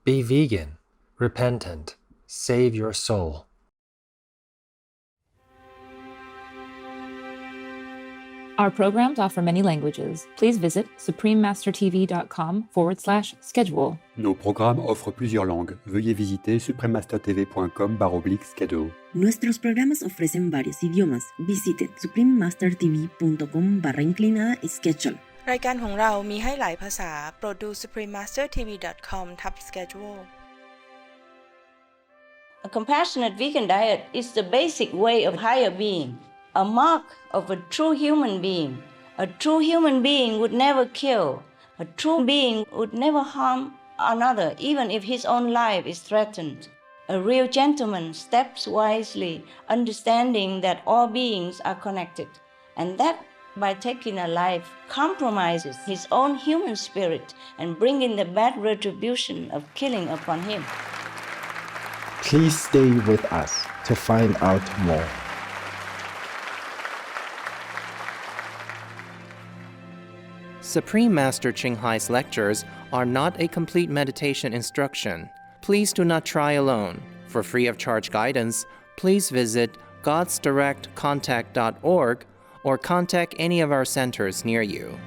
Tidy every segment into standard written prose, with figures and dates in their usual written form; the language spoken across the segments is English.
Be vegan, repentant, save your soul. Our programs offer many languages. Please visit suprememastertv.com/schedule. Nos programmes offrent plusieurs langues. Veuillez visiter suprememastertv.com/schedule. Nuestros programas ofrecen varios idiomas. Visite suprememastertv.com/schedule. รายการของเรามีให้หลายภาษาโปรดดู suprememastertv.com/schedule A compassionate vegan diet is the basic way of higher being, a mark of a true human being. A true human being would never kill. A true being would never harm another, even if his own life is threatened. A real gentleman steps wisely, understanding that all beings are connected, and that by taking a life compromises his own human spirit and bringing the bad retribution of killing upon him. Please stay with us to find out more. Supreme Master Ching Hai's lectures are not a complete meditation instruction. Please do not try alone. For free of charge guidance, please visit godsdirectcontact.org or contact any of our centers near you.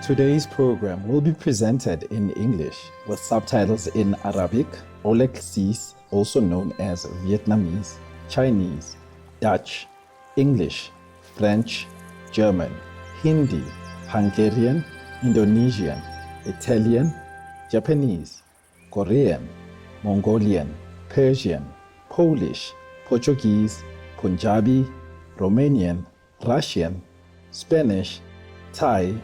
Today's program will be presented in English with subtitles in Arabic, Oleksis, also known as Vietnamese, Chinese, Dutch, English, French, German, Hindi, Hungarian, Indonesian, Italian, Japanese, Korean, Mongolian, Persian, Polish, Portuguese, Punjabi, Romanian, Russian, Spanish, Thai,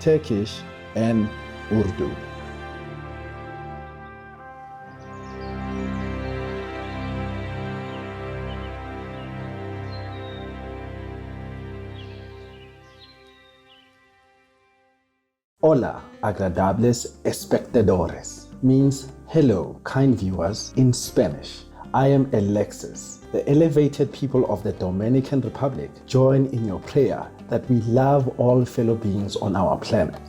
Turkish, and Urdu. Hola, agradables espectadores means hello, kind viewers in Spanish. I am Alexis. The elevated people of the Dominican Republic join in your prayer that we love all fellow beings on our planet.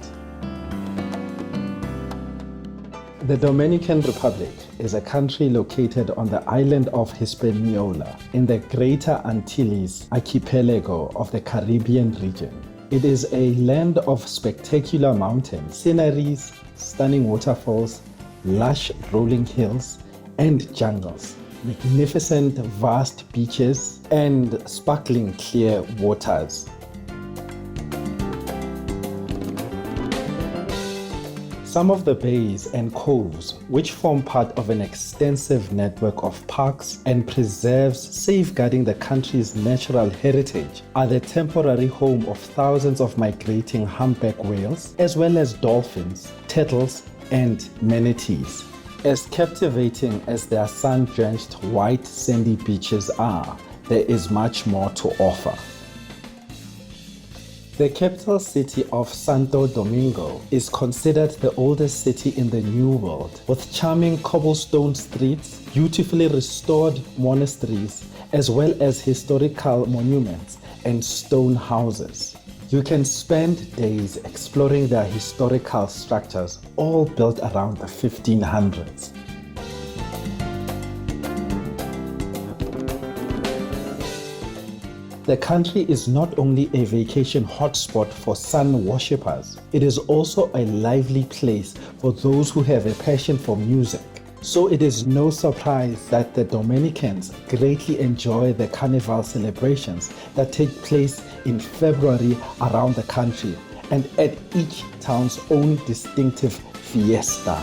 The Dominican Republic is a country located on the island of Hispaniola in the Greater Antilles archipelago of the Caribbean region. It is a land of spectacular mountain sceneries, stunning waterfalls, lush rolling hills and jungles, magnificent vast beaches, and sparkling clear waters. Some of the bays and coves, which form part of an extensive network of parks and preserves safeguarding the country's natural heritage, are the temporary home of thousands of migrating humpback whales, as well as dolphins, turtles, and manatees. As captivating as their sun-drenched white sandy beaches are, there is much more to offer. The capital city of Santo Domingo is considered the oldest city in the New World, with charming cobblestone streets, beautifully restored monasteries, as well as historical monuments and stone houses. You can spend days exploring their historical structures, all built around the 1500s. The country is not only a vacation hotspot for sun worshippers, it is also a lively place for those who have a passion for music. So it is no surprise that the Dominicans greatly enjoy the carnival celebrations that take place in February around the country and at each town's own distinctive fiesta.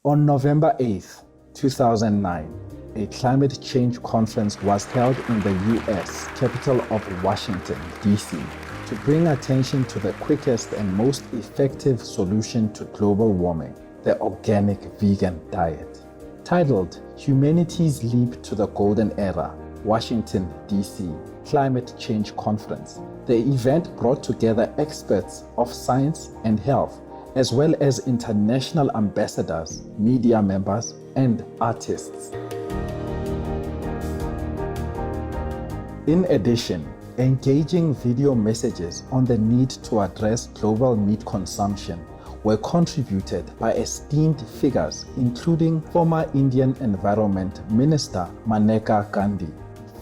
On November 8, 2009, a climate change conference was held in the US capital of Washington, D.C. to bring attention to the quickest and most effective solution to global warming, the organic vegan diet. Titled Humanity's Leap to the Golden Era, Washington, D.C. Climate Change Conference, the event brought together experts of science and health, as well as international ambassadors, media members, and artists. In addition, engaging video messages on the need to address global meat consumption were contributed by esteemed figures including former Indian Environment Minister Maneka Gandhi,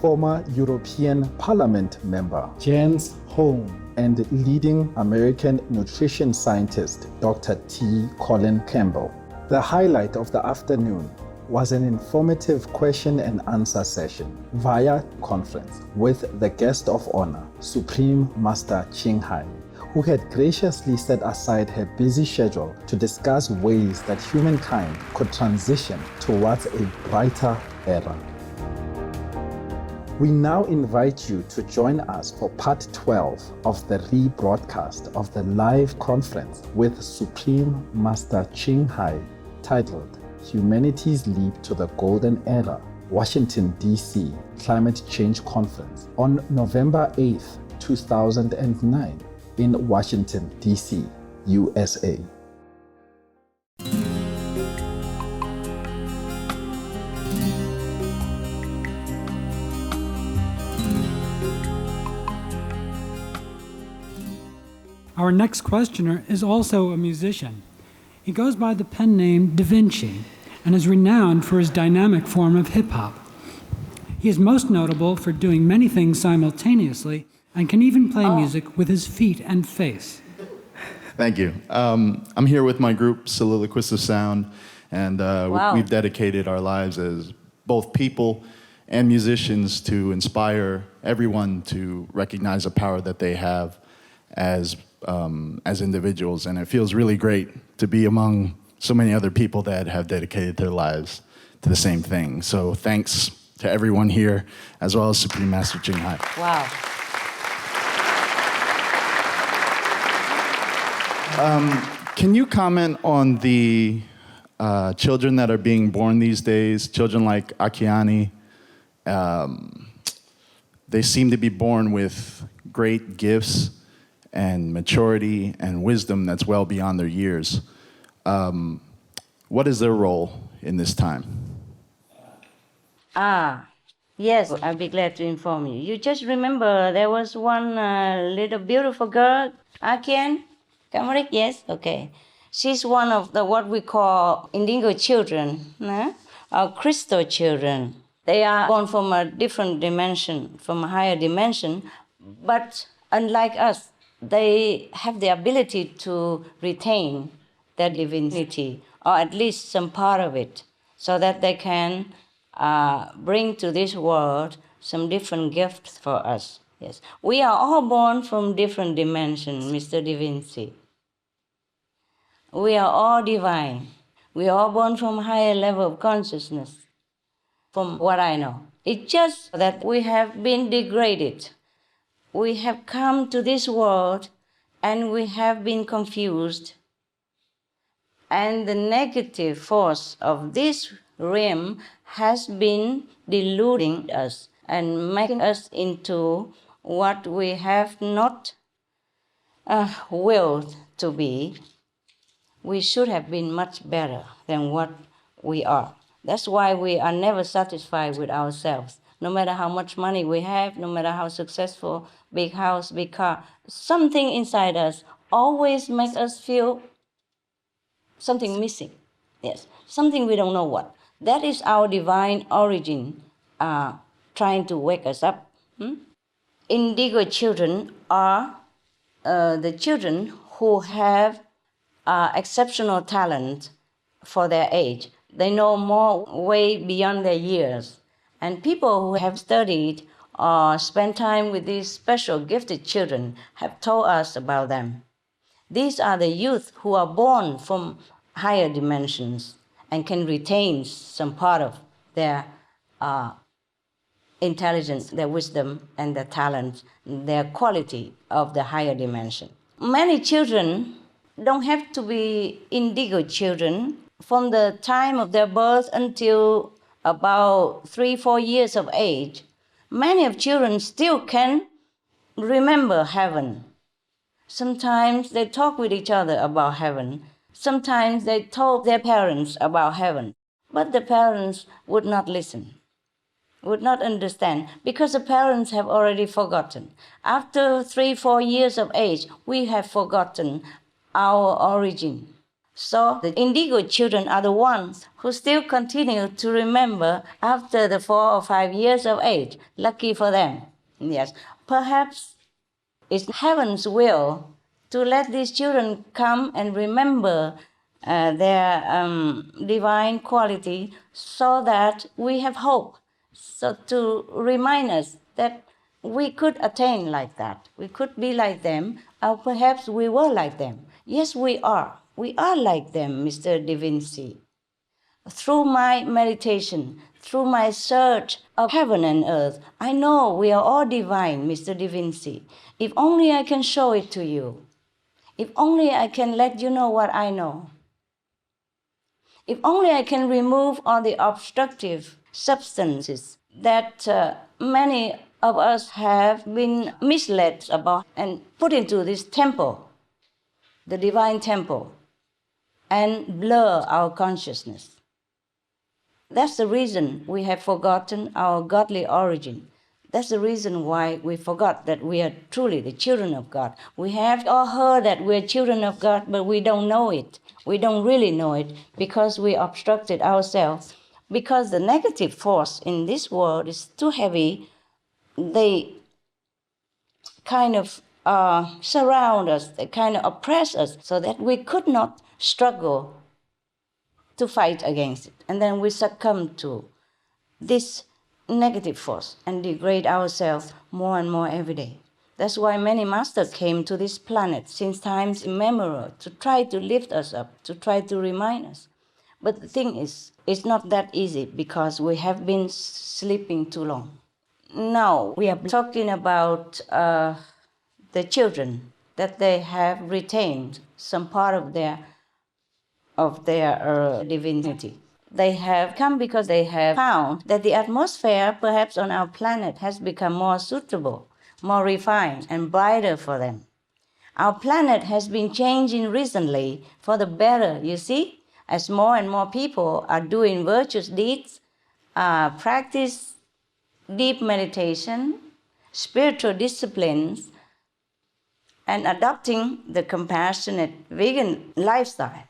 former European Parliament member Jens Holm, and leading American nutrition scientist Dr. T. Colin Campbell. The highlight of the afternoon was an informative question and answer session via conference with the guest of honor, Supreme Master Ching Hai, who had graciously set aside her busy schedule to discuss ways that humankind could transition towards a brighter era. We now invite you to join us for part 12 of the rebroadcast of the live conference with Supreme Master Ching Hai, titled Humanity's Leap to the Golden Era, Washington, D.C. Climate Change Conference on November 8, 2009 in Washington, D.C., USA. Our next questioner is also a musician. He goes by the pen name Da Vinci and is renowned for his dynamic form of hip-hop. He is most notable for doing many things simultaneously and can even play music with his feet and face. Thank you. I'm here with my group, Soliloquists of Sound, and we've dedicated our lives as both people and musicians to inspire everyone to recognize the power that they have as individuals. And it feels really great to be among so many other people that have dedicated their lives to the same thing. So thanks to everyone here, as well as Supreme Master Ching Hai. Wow. Can you comment on the children that are being born these days, children like Akiani? They seem to be born with great gifts and maturity and wisdom that's well beyond their years. What is their role in this time? Yes, I'll be glad to inform you. You just remember there was one little beautiful girl, Akian Kamarik, yes? Okay. She's one of the what we call indigo children, or crystal children. They are born from a different dimension, from a higher dimension, but unlike us, they have the ability to retain their divinity, or at least some part of it, so that they can bring to this world some different gifts for us. Yes, we are all born from different dimensions, Mr. Da Vinci. We are all divine. We are all born from a higher level of consciousness, from what I know. It's just that we have been degraded. We have come to this world and we have been confused. And the negative force of this realm has been deluding us and making us into what we have not willed to be. We should have been much better than what we are. That's why we are never satisfied with ourselves. No matter how much money we have, no matter how successful, big house, big car, something inside us always makes us feel something missing. Yes, something we don't know what. That is our divine origin trying to wake us up. Indigo children are the children who have exceptional talent for their age. They know more way beyond their years. And people who have studied or spent time with these special gifted children have told us about them. These are the youth who are born from higher dimensions and can retain some part of their intelligence, their wisdom, and their talent, their quality of the higher dimension. Many children don't have to be indigo children. From the time of their birth until about 3-4 years of age, many of children still can remember heaven. Sometimes they talk with each other about heaven. Sometimes they told their parents about heaven, but the parents would not listen. would not understand because the parents have already forgotten. After 3-4 years of age, we have forgotten our origin. So the indigo children are the ones who still continue to remember after the 4 or 5 years of age. Lucky for them. Yes, perhaps it's heaven's will to let these children come and remember their divine quality so that we have hope. So to remind us that we could attain like that. We could be like them, or perhaps we were like them. Yes, we are. We are like them, Mr. Da Vinci. Through my meditation, through my search of heaven and earth, I know we are all divine, Mr. Da Vinci. If only I can show it to you. If only I can let you know what I know. If only I can remove all the obstructive substances that many of us have been misled about and put into this temple, the divine temple, and blur our consciousness. That's the reason we have forgotten our godly origin. That's the reason why we forgot that we are truly the children of God. We have all heard that we're children of God, but we don't know it. We don't really know it because we obstructed ourselves. Because the negative force in this world is too heavy, they kind of surround us, they kind of oppress us so that we could not struggle to fight against it. And then we succumb to this negative force and degrade ourselves more and more every day. That's why many masters came to this planet since times immemorial to try to lift us up, to try to remind us. But the thing is, it's not that easy because we have been sleeping too long. Now we are talking about the children, that they have retained some part of their divinity. They have come because they have found that the atmosphere, perhaps on our planet, has become more suitable, more refined, and brighter for them. Our planet has been changing recently for the better, you see, as more and more people are doing virtuous deeds, practice deep meditation, spiritual disciplines, and adopting the compassionate vegan lifestyle.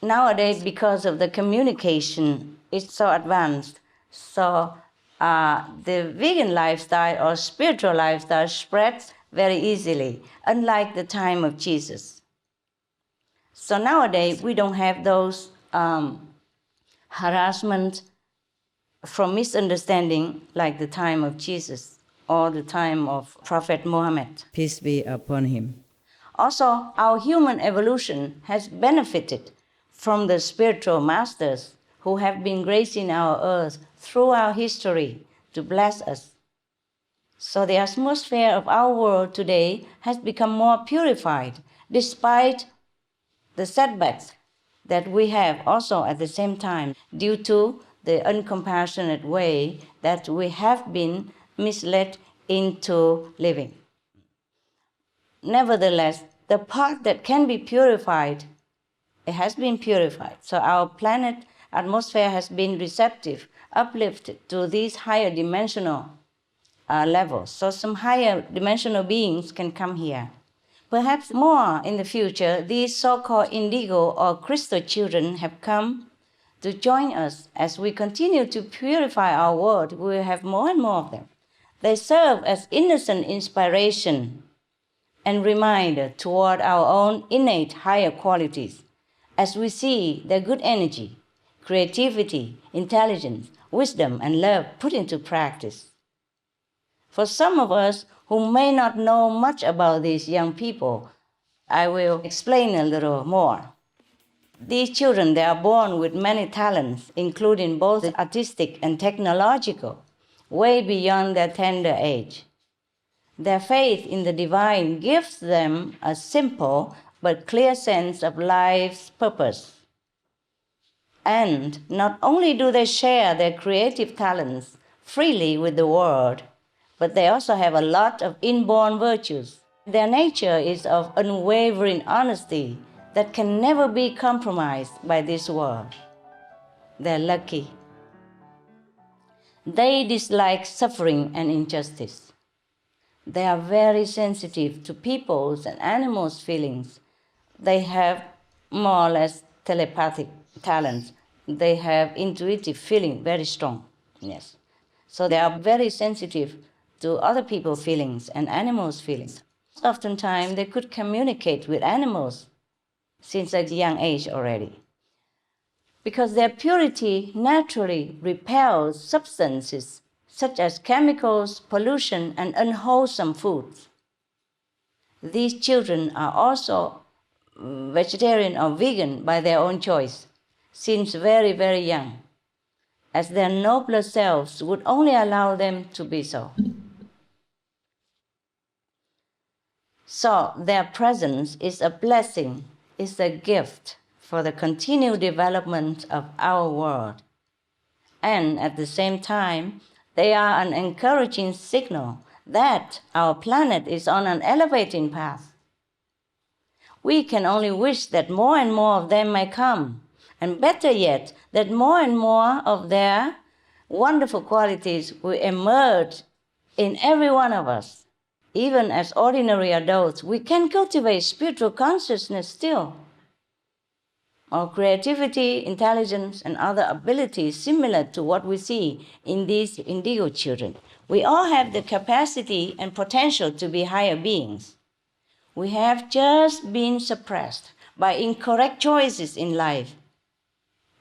Nowadays, because of the communication, it's so advanced. So the vegan lifestyle or spiritual lifestyle spreads very easily, unlike the time of Jesus. So nowadays, we don't have those harassment from misunderstanding like the time of Jesus or the time of Prophet Muhammad. Peace be upon him. Also, our human evolution has benefited from the spiritual masters who have been gracing our earth through our history to bless us. So the atmosphere of our world today has become more purified despite the setbacks that we have also at the same time due to the uncompassionate way that we have been misled into living. Nevertheless, the part that can be purified, it has been purified. So our planet atmosphere has been receptive, uplifted to these higher dimensional levels. So some higher dimensional beings can come here. Perhaps more in the future, these so-called indigo or crystal children have come to join us as we continue to purify our world. We will have more and more of them. They serve as innocent inspiration and reminder toward our own innate higher qualities as we see their good energy, creativity, intelligence, wisdom, and love put into practice. For some of us who may not know much about these young people, I will explain a little more. These children, they are born with many talents, including both artistic and technological, way beyond their tender age. Their faith in the divine gives them a simple but clear sense of life's purpose. And not only do they share their creative talents freely with the world, but they also have a lot of inborn virtues. Their nature is of unwavering honesty that can never be compromised by this world. They're lucky. They dislike suffering and injustice. They are very sensitive to people's and animals' feelings. They have more or less telepathic talents. They have intuitive feeling very strong. Yes. So they are very sensitive to other people's feelings and animals' feelings. Oftentimes they could communicate with animals since a young age already, because their purity naturally repels substances such as chemicals, pollution, and unwholesome foods. These children are also vegetarian or vegan by their own choice, since very, very young, as their nobler selves would only allow them to be so. So their presence is a blessing, is a gift for the continued development of our world. And at the same time, they are an encouraging signal that our planet is on an elevating path. We can only wish that more and more of them may come, and better yet, that more and more of their wonderful qualities will emerge in every one of us. Even as ordinary adults, we can cultivate spiritual consciousness still. Our creativity, intelligence, and other abilities similar to what we see in these indigo children. We all have the capacity and potential to be higher beings. We have just been suppressed by incorrect choices in life.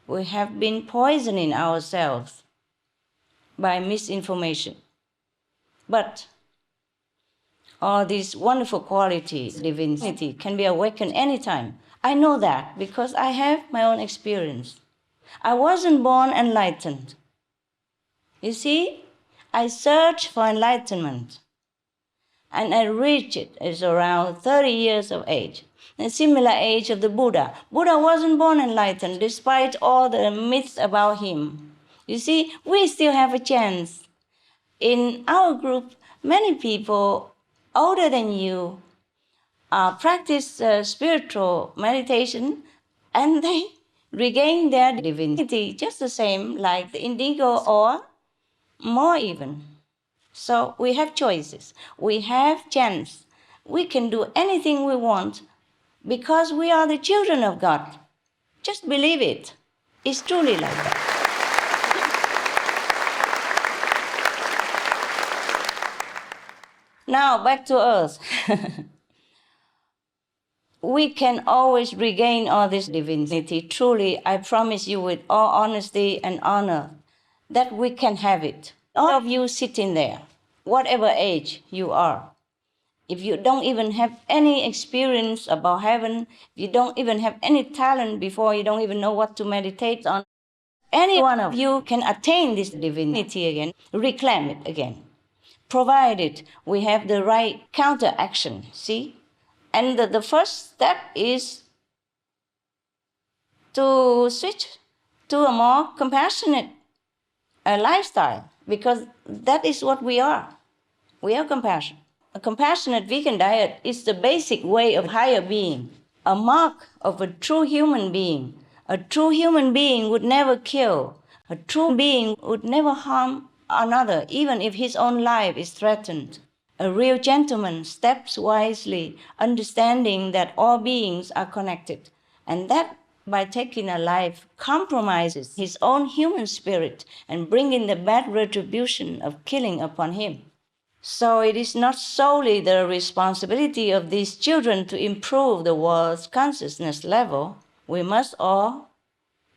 We have been poisoning ourselves by misinformation. But all these wonderful qualities, divinity, can be awakened anytime. I know that because I have my own experience. I wasn't born enlightened. You see, I searched for enlightenment, and I reached it as around 30 years of age, a similar age of the Buddha. Buddha wasn't born enlightened despite all the myths about him. You see, we still have a chance. In our group, many people older than you practice spiritual meditation, and they regain their divinity just the same like the indigo or more even. So we have choices. We have chance. We can do anything we want because we are the children of God. Just believe it. It's truly like that. Now, back to Earth. We can always regain all this divinity. Truly, I promise you with all honesty and honor that we can have it. All of you sitting there, whatever age you are, if you don't even have any experience about heaven, if you don't even have any talent before, you don't even know what to meditate on, any one of you can attain this divinity again, reclaim it again, provided we have the right counteraction, see? And the first step is to switch to a more compassionate lifestyle, because that is what we are. We are compassion. A compassionate vegan diet is the basic way of higher being, a mark of a true human being. A true human being would never kill. A true being would never harm another, even if his own life is threatened. A real gentleman steps wisely, understanding that all beings are connected, and that by taking a life compromises his own human spirit and bringing the bad retribution of killing upon him. So it is not solely the responsibility of these children to improve the world's consciousness level. We must all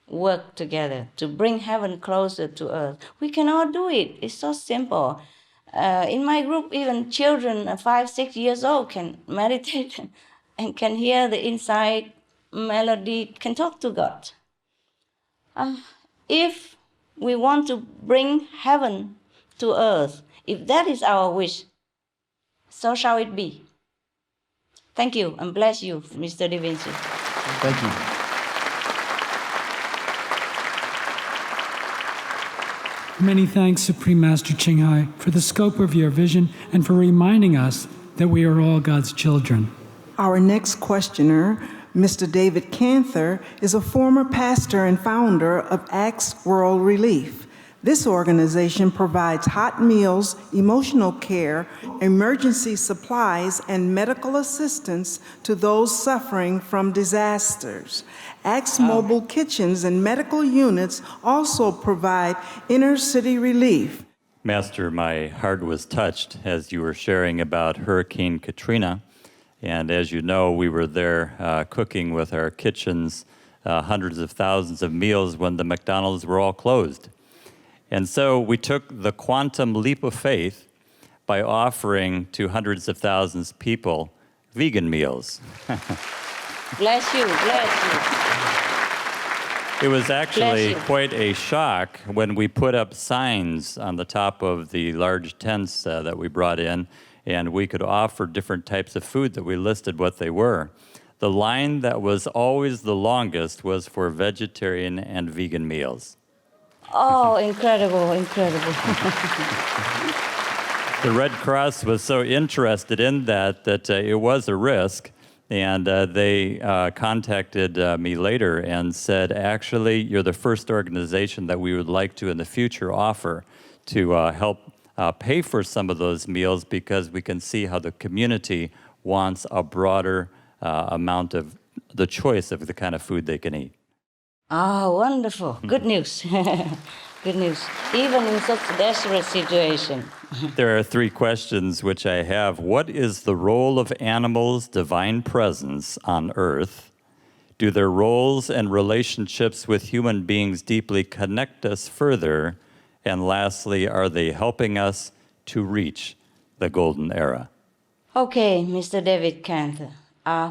work together to bring heaven closer to earth. We can all do it. It's so simple. In my group, even children 5, 6 years old can meditate and can hear the inside melody, can talk to God. If we want to bring heaven to earth, if that is our wish, so shall it be. Thank you, and bless you, Mr. Da Vinci. Thank you. Many thanks, Supreme Master Ching Hai, for the scope of your vision and for reminding us that we are all God's children. Our next questioner, Mr. David Canther, is a former pastor and founder of Acts World Relief. This organization provides hot meals, emotional care, emergency supplies, and medical assistance to those suffering from disasters. Axe Mobile Kitchens and medical units also provide inner city relief. Master, my heart was touched as you were sharing about Hurricane Katrina. And as you know, we were there cooking with our kitchens hundreds of thousands of meals when the McDonald's were all closed. And so we took the quantum leap of faith by offering to hundreds of thousands of people vegan meals. Bless you, bless you. It was actually quite a shock when we put up signs on the top of the large tents that we brought in, and we could offer different types of food that we listed what they were. The line that was always the longest was for vegetarian and vegan meals. Oh, incredible, incredible. The Red Cross was so interested in that it was a risk, and they contacted me later and said, actually, you're the first organization that we would like to in the future offer to help pay for some of those meals, because we can see how the community wants a broader amount of the choice of the kind of food they can eat. Ah, wonderful. Good news. Good news. Even in such a desperate situation. There are 3 questions which I have. What is the role of animals' divine presence on earth? Do their roles and relationships with human beings deeply connect us further? And lastly, are they helping us to reach the golden era? Okay, Mr. David Cantor.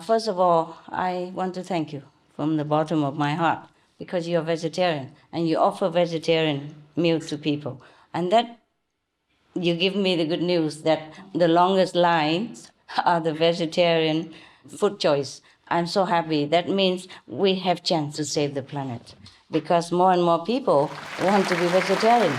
First of all, I want to thank you from the bottom of my heart, because you're vegetarian and you offer vegetarian meal to people. And that you give me the good news that the longest lines are the vegetarian food choice. I'm so happy. That means we have chance to save the planet, because more and more people want to be vegetarian.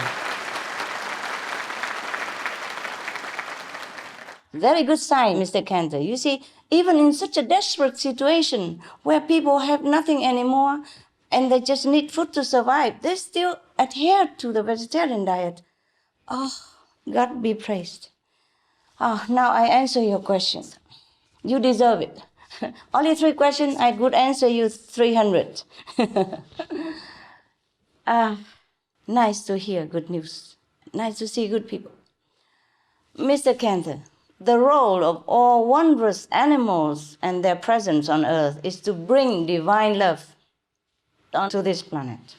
Very good sign, Mr. Cantor. You see, even in such a desperate situation where people have nothing anymore and they just need food to survive, they still adhere to the vegetarian diet. Oh, God be praised. Now I answer your questions. You deserve it. Only 3 questions, I could answer you 300. Nice to hear good news. Nice to see good people. Mr. Cantor, the role of all wondrous animals and their presence on earth is to bring divine love onto this planet.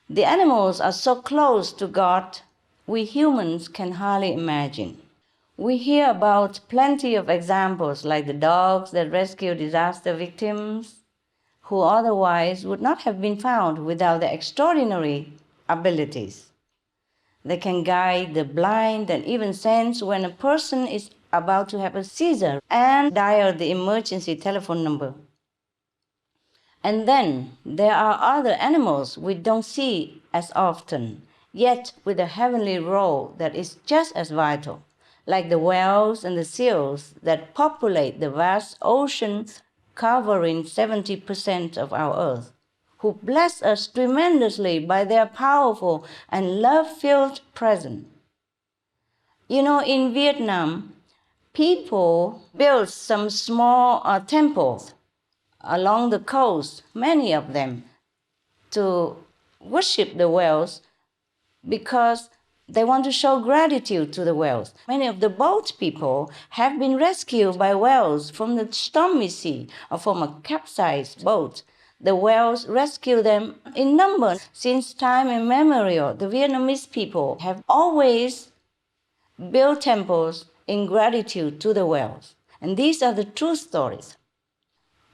The animals are so close to God, we humans can hardly imagine. We hear about plenty of examples, like the dogs that rescue disaster victims, who otherwise would not have been found without their extraordinary abilities. They can guide the blind and even sense when a person is about to have a seizure and dial the emergency telephone number. And then there are other animals we don't see as often, yet with a heavenly role that is just as vital, like the whales and the seals that populate the vast ocean covering 70% of our earth, who bless us tremendously by their powerful and love-filled presence. You know, in Vietnam, people built some small temples along the coast, many of them, to worship the whales because they want to show gratitude to the whales. Many of the boat people have been rescued by whales from the stormy sea or from a capsized boat. The whales rescue them in numbers. Since time immemorial, the Vietnamese people have always built temples in gratitude to the whales. And these are the true stories.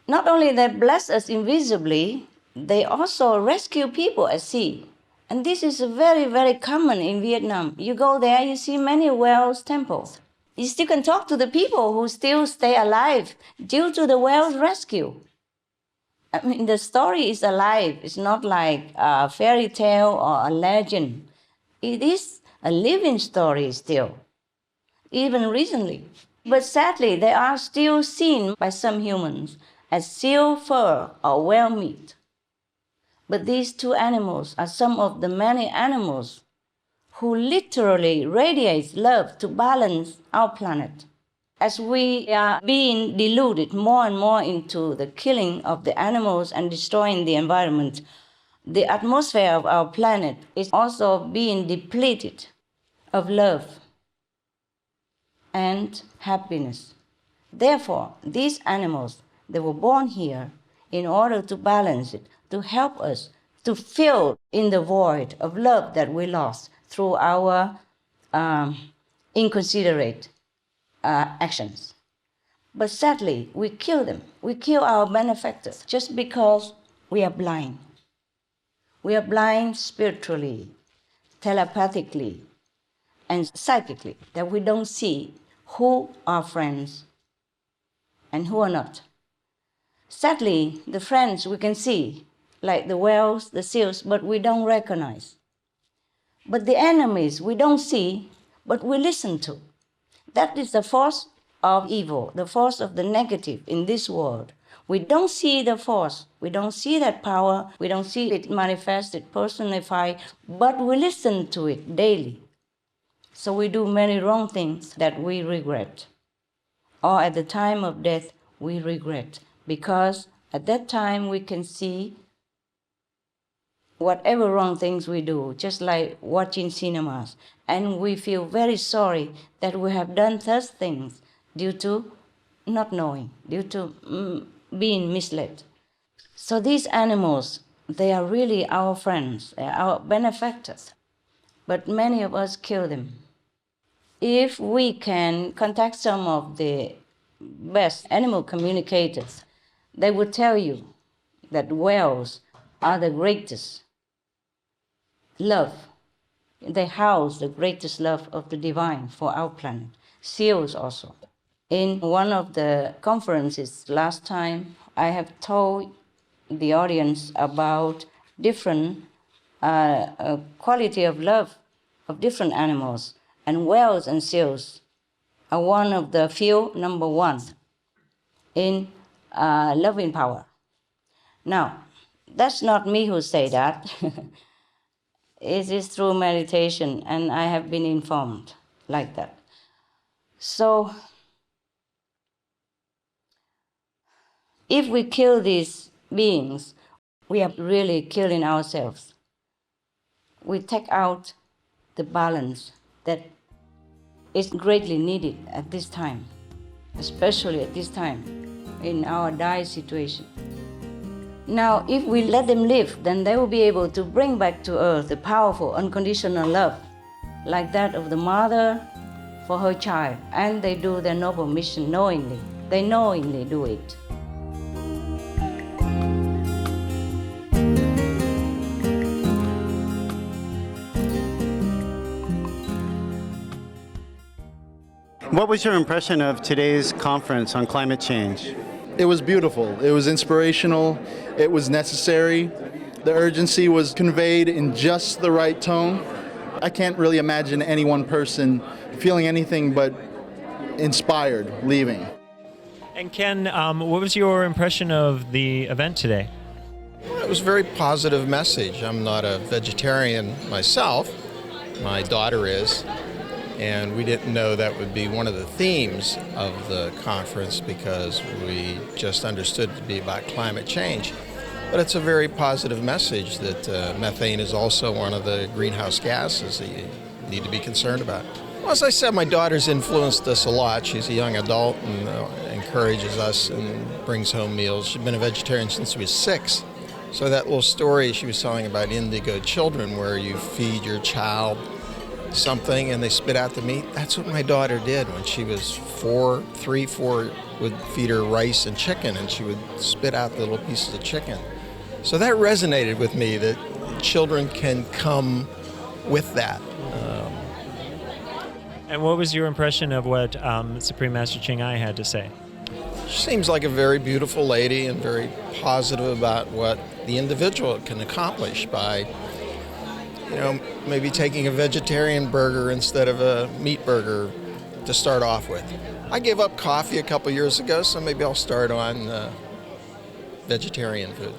Not only they bless us invisibly, they also rescue people at sea. And this is very, very common in Vietnam. You go there, you see many whales temples. You still can talk to the people who still stay alive due to the whales rescue. I mean, the story is alive. It's not like a fairy tale or a legend. It is a living story still, even recently. But sadly, they are still seen by some humans as seal fur or whale meat. But these two animals are some of the many animals who literally radiate love to balance our planet. As we are being deluded more and more into the killing of the animals and destroying the environment, the atmosphere of our planet is also being depleted of love and happiness. Therefore, these animals, they were born here in order to balance it, to help us to fill in the void of love that we lost through our inconsiderate actions. But sadly, we kill them. We kill our benefactors just because we are blind. We are blind spiritually, telepathically, and psychically, that we don't see who are friends and who are not. Sadly, the friends we can see, like the whales, the seals, but we don't recognize. But the enemies we don't see, but we listen to. That is the force of evil, the force of the negative in this world. We don't see the force, we don't see that power, we don't see it manifested, personified, but we listen to it daily. So we do many wrong things that we regret. Or at the time of death, we regret, because at that time we can see whatever wrong things we do, just like watching cinemas, and we feel very sorry that we have done such things due to not knowing, due to being misled. So these animals, they are really our friends, they are our benefactors, but many of us kill them. If we can contact some of the best animal communicators, they would tell you that whales are the greatest love. They house the greatest love of the divine for our planet. Seals also. In one of the conferences last time, I have told the audience about different quality of love of different animals, and whales and seals are one of the few, number one, in loving power. Now, that's not me who say that. It is through meditation, and I have been informed like that. So, if we kill these beings, we are really killing ourselves. We take out the balance that is greatly needed at this time, especially at this time in our dire situation. Now, if we let them live, then they will be able to bring back to earth the powerful, unconditional love, like that of the mother for her child, and they do their noble mission knowingly. They knowingly do it. What was your impression of today's conference on climate change? It was beautiful. It was inspirational. It was necessary. The urgency was conveyed in just the right tone. I can't really imagine any one person feeling anything but inspired leaving. And Ken, what was your impression of the event today? Well, it was a very positive message. I'm not a vegetarian myself. My daughter is. And we didn't know that would be one of the themes of the conference because we just understood it to be about climate change. But it's a very positive message that methane is also one of the greenhouse gases that you need to be concerned about. Well, as I said, my daughter's influenced us a lot. She's a young adult and encourages us and brings home meals. She's been a vegetarian since she was 6. So that little story she was telling about indigo children where you feed your child something and they spit out the meat. That's what my daughter did when she was 4, would feed her rice and chicken and she would spit out the little pieces of chicken. So that resonated with me that children can come with that. And what was your impression of what Supreme Master Ching Ai had to say? She seems like a very beautiful lady and very positive about what the individual can accomplish by maybe taking a vegetarian burger instead of a meat burger to start off with. I gave up coffee a couple years ago, so maybe I'll start on vegetarian food.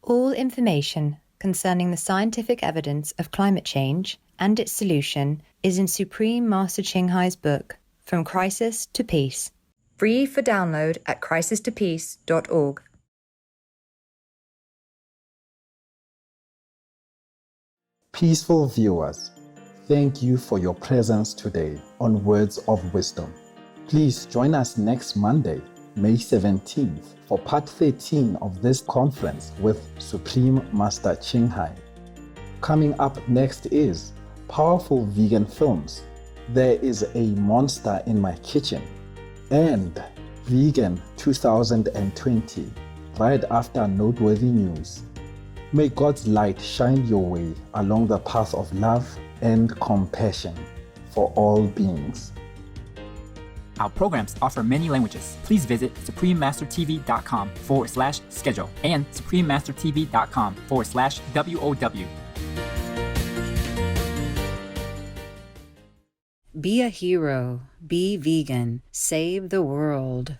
All information concerning the scientific evidence of climate change and its solution is in Supreme Master Ching Hai's book, From Crisis to Peace, free for download at crisistopeace.org. Peaceful viewers, thank you for your presence today on Words of Wisdom. Please join us next Monday, May 17th, for part 13 of this conference with Supreme Master Ching Hai. Coming up next is Powerful Vegan Films, There is a Monster in My Kitchen, and Vegan 2020, right after noteworthy news. May God's light shine your way along the path of love and compassion for all beings. Our programs offer many languages. Please visit suprememastertv.com/schedule and suprememastertv.com/WOW. Be a hero. Be vegan. Save the world.